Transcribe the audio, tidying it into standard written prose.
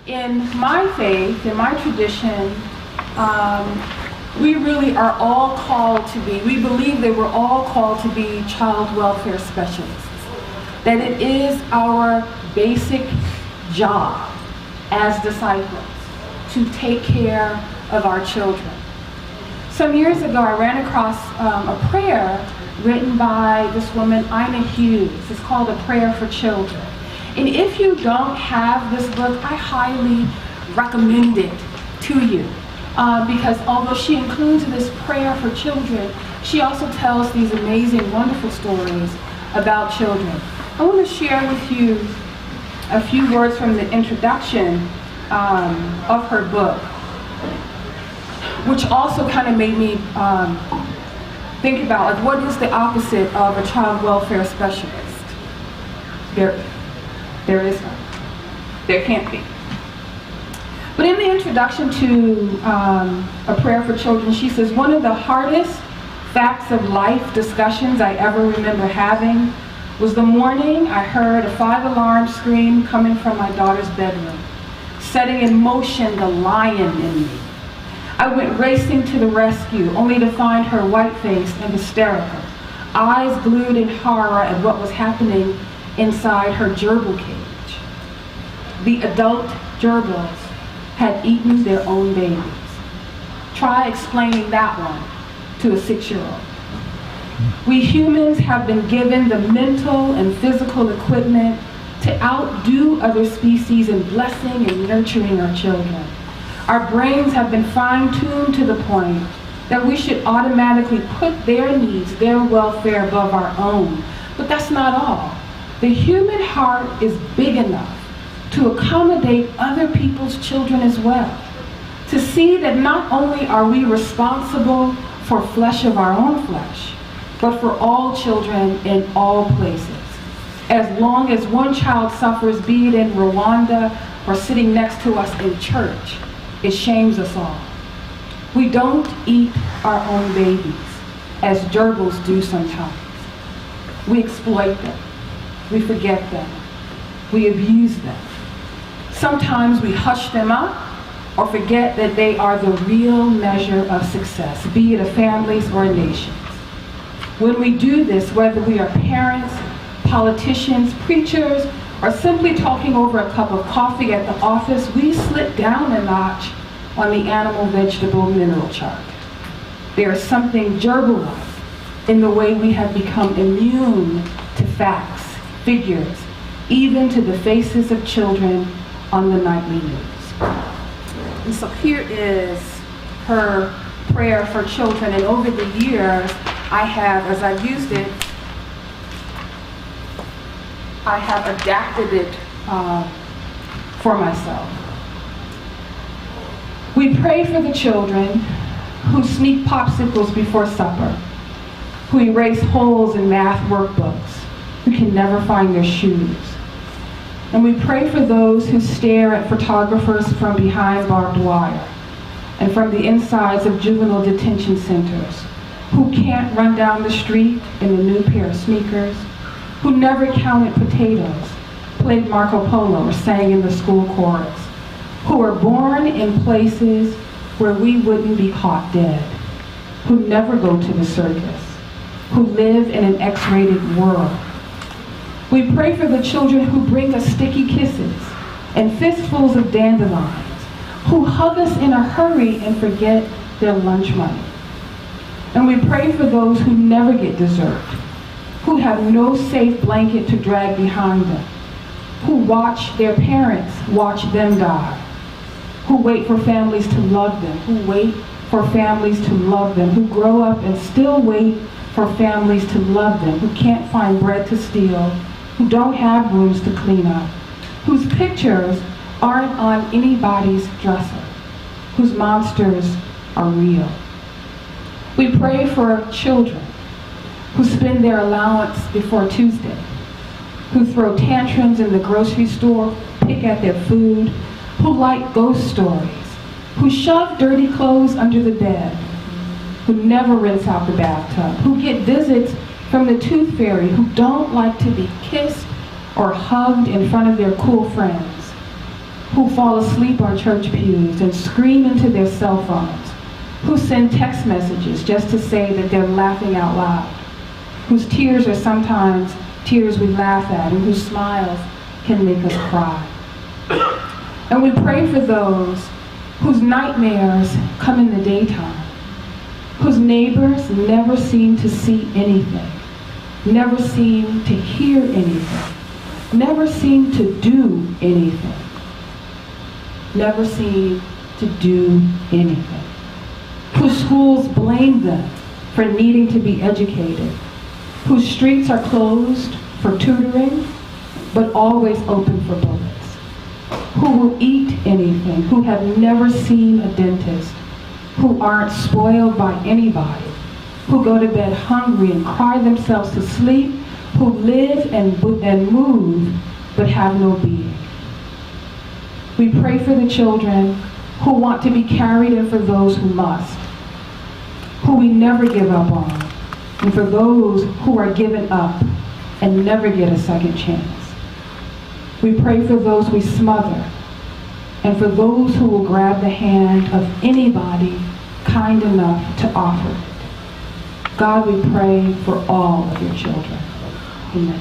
In my faith, in my tradition, we really are all called to be, we believe that we're all called to be child welfare specialists. That it is our basic job as disciples to take care of our children. Some years ago, I ran across a prayer written by this woman, Ina Hughes. It's called A Prayer for Children. And if you don't have this book, I highly recommend it to you. Because although she includes this prayer for children, she also tells these amazing, wonderful stories about children. I want to share with you a few words from the introduction of her book, which also kind of made me think about, like, what is the opposite of a child welfare specialist? There is none. There can't be. But in the introduction to A Prayer for Children, she says, one of the hardest facts of life discussions I ever remember having was the morning I heard a 5-alarm scream coming from my daughter's bedroom, setting in motion the lion in me. I went racing to the rescue, only to find her white-faced and hysterical, eyes glued in horror at what was happening inside her gerbil cage. The adult gerbils had eaten their own babies. Try explaining that one to a 6-year-old. We humans have been given the mental and physical equipment to outdo other species in blessing and nurturing our children. Our brains have been fine-tuned to the point that we should automatically put their needs, their welfare above our own. But that's not all. The human heart is big enough to accommodate other people's children as well. To see that not only are we responsible for flesh of our own flesh, but for all children in all places. As long as one child suffers, be it in Rwanda or sitting next to us in church, it shames us all. We don't eat our own babies, as gerbils do sometimes. We exploit them. We forget them. We abuse them. Sometimes we hush them up or forget that they are the real measure of success, be it a family's or a nation's. When we do this, whether we are parents, politicians, preachers, or simply talking over a cup of coffee at the office, we slip down a notch on the animal, vegetable, mineral chart. There is something gerbil-like in the way we have become immune to facts, figures, even to the faces of children on the nightly news. And so here is her prayer for children, and over the years, I have, as I've used it, I have adapted it for myself. We pray for the children who sneak popsicles before supper, who erase holes in math workbooks, who can never find their shoes. And we pray for those who stare at photographers from behind barbed wire and from the insides of juvenile detention centers, who can't run down the street in a new pair of sneakers, who never counted potatoes, played Marco Polo, or sang in the school chorus, who were born in places where we wouldn't be caught dead, who never go to the circus, who live in an X-rated world. We pray for the children who bring us sticky kisses and fistfuls of dandelions, who hug us in a hurry and forget their lunch money. And we pray for those who never get dessert, who have no safe blanket to drag behind them, who watch their parents watch them die, who wait for families to love them, who wait for families to love them, who grow up and still wait for families to love them, who can't find bread to steal, who don't have rooms to clean up, whose pictures aren't on anybody's dresser, whose monsters are real. We pray for children who spend their allowance before Tuesday, who throw tantrums in the grocery store, pick at their food, who like ghost stories, who shove dirty clothes under the bed, who never rinse out the bathtub, who get visits from the tooth fairy, who don't like to be kissed or hugged in front of their cool friends, who fall asleep on church pews and scream into their cell phones, who send text messages just to say that they're laughing out loud, whose tears are sometimes tears we laugh at, and whose smiles can make us cry. And we pray for those whose nightmares come in the daytime, whose neighbors never seem to see anything, never seem to hear anything, never seem to do anything, never seem to do anything, whose schools blame them for needing to be educated, whose streets are closed for tutoring, but always open for bullets, who will eat anything, who have never seen a dentist, who aren't spoiled by anybody, who go to bed hungry and cry themselves to sleep, who live and move but have no being. We pray for the children who want to be carried and for those who must, who we never give up on, and for those who are given up and never get a second chance. We pray for those we smother, and for those who will grab the hand of anybody kind enough to offer it. God, we pray for all of your children. Amen.